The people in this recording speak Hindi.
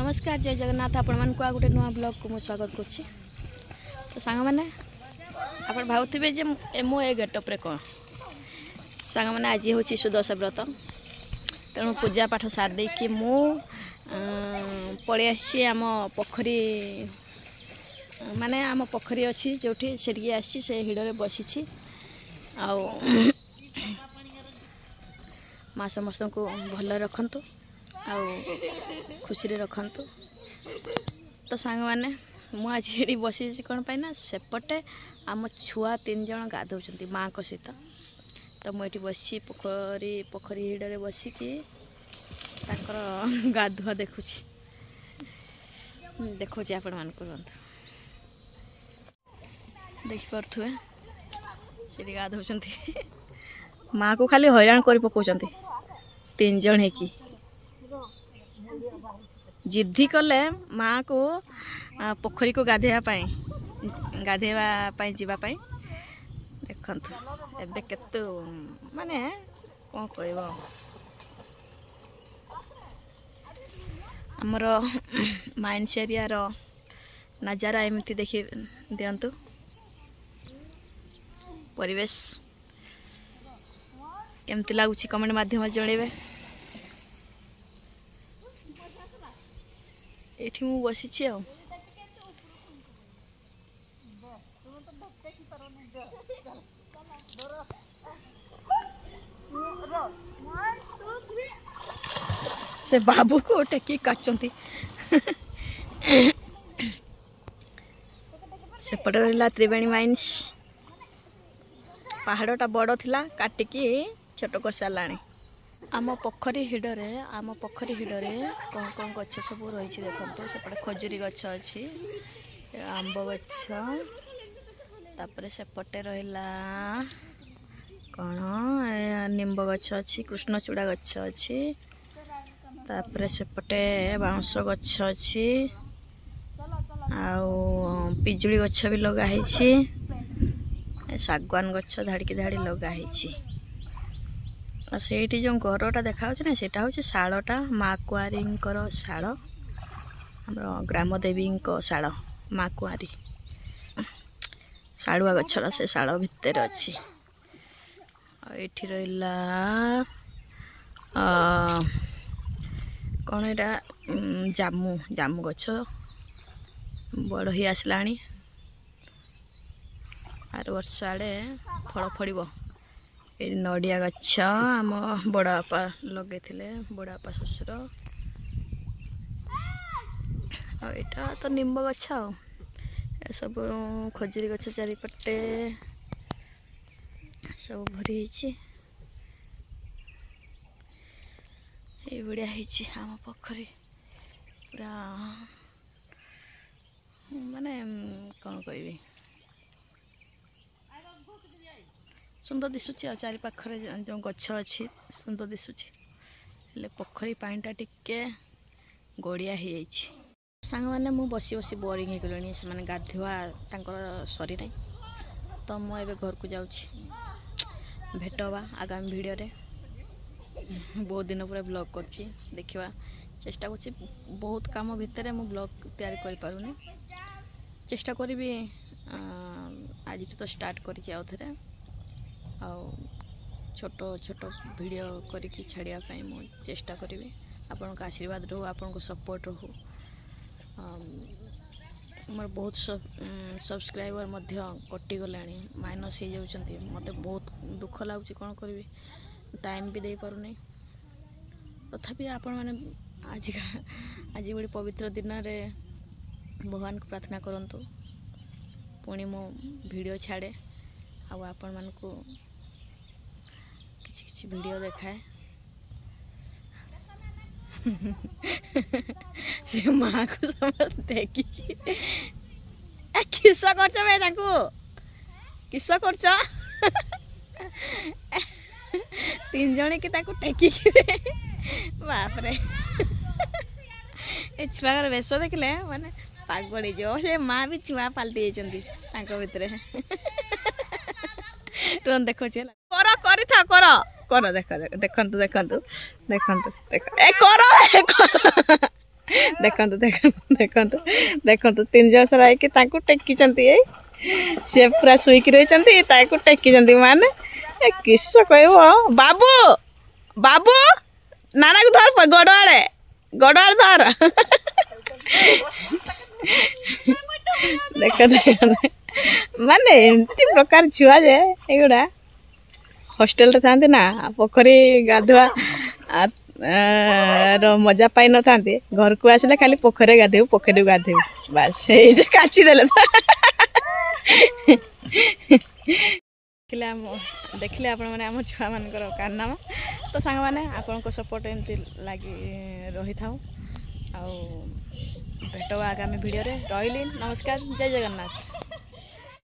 नमस्कार जय जगन्नाथ आपण मान को गोटे नुआ ब्लॉग को मु स्वागत करछि। तो सांग माने आपण भाउथिबे जे मो ए गेटअप रे कोन सांग माने आज होछि सुदशा व्रत तेणु पूजा पाठ सार दे कि मु पळे आछि आम पोखरी माने आम पोखरी अछि जोठी सेठी आछि से हिडरे बसिछि आ माँ समस्त को भल रखंतु आउ खुशी रे रखंतु। तो सांग माने मु आज एडी बसी कौन पाई ना सेपटे आम छुआ 3 जन गाधौचंती माँ को सहित। तो मुझे बसी पोखरी हिडरे बसिकी तांकर गाधुआ देखुची देखुची आपण मान को देखि परथुए सेडी गाधौचंती माँ को खाली हैरान कर पकाउचंती 3 जन है कि जिद्दी कले माँ को पोखरी को गाधेवा जीवा पाई देखंतु एबे केतु माने कोन कहबो हमर माइंस एरिया रो नजारा एमती देखि दियंतु परिवेश केमती लागुची कमेंट माध्यम जणेबे। एठी मु बसिछि आ से बाबू को टेकी काचंती सेपट रहा त्रिवेणी माइंस पहाड़टा बड़ थिला काटिकी छोट कर साराणी। आम पोखरी हिडरे कौन कौन गछ सब रही देखो सेपटे खजुरी गछ अच्छी आंब गछ तापरे सेपटे रहिला कौन निम्ब गछ अच्छी कृष्णचूड़ा गछ अच्छी तापरे सेपटे बाउंस गछ अच्छी आउ पिजुली गछ भी लगाई सागवान गछ धाड़ी धाड़ी लगाई। से जो घरटा देखा ना सेटा हूँ शालटा माँ कुआरी शाल आम ग्रामदेवी शाल माँ कुआरी शालुआ गछर से शाल भितर अच्छी एठी रहिला कौन यहाँ जामु जामु गछ बड़ ही आसलाणी आर वर्ष आड़े फल फड़ नड़िया गछ आम बड़ापा लगे बड़ापा शशुर आटा तो निम्ब गछ सब खजुरी गछ चारिपटे सब भरी बढ़िया आम पोखरी पूरा माने कौन कहबी सुंदर दिशुची आ चारि पाखरे जो गछ अच्छी सुंदर दिशुची हेले पोखरी पानीटा टिके गड़िया हो जाइए। सांग मैंने मु बसी बसी बोरिंग हो गली से मैंने गाधुआ तांकर सरी नहीं। तो मुझे घर को जाऊँगी भेट हवा आगामी वीडियो रे बहुत दिन पर ब्लॉग करछि देखिवा चेष्टा करछि बहुत काम भितर मु ब्लॉग तैयारी कर पारुनी चेष्टा करी आज तो स्टार्ट करी आउ थे छोट छोट वीडियो करिकी छाड़िया पाई मु चेष्टा करी आपण का आशीर्वाद रहू आपण को सपोर्ट रहू मोर बहुत सब्सक्राइबर मध्य कटि गलानी माइनस हो जाउछंती मते बहुत दुख लागुची कोन करबी टाइम भी दे पारुनी तथापि आपण माने आज बड़ी पवित्र दिन रे भगवान को प्रार्थना करंतु पुणी मो वीडियो छाड़े आपण मान को किछि वीडियो देखाए से माँ को समझ देखी किस किस कर 3 जन की टेकी बाप रे छुआ बेश देखले माने पागल जो से माँ भी छुआ पाल्टी भितर तुम देखो कर कर देख देखु देखु देखु देखु देख ए कर देखंतु देखंतु देखंतु देखंतु 3 जण सरा कि तांको टेकी चंती ए से पूरा सुई कि रहिचंती ताको टेकी चंती माने ए किस्सो कहबो बाबू बाबू नाना को धर गडवाड़े धर देख देख माने एमती प्रकार छुआ जे एगुड़ा हॉस्टेल रे थांते ना पोखरी गाधुआ मजा पाई न था घर को आसले खाली पोखरे गाधेबू पोखरी गाधेबू बास ये काची देले देखिले आपण मैंने आम छुआ मान कारनामा तो सांग मैंने आपण सपोर्ट एमती लगी रही था भेट आगामी भिडियो रे रही नमस्कार जय जगन्नाथ।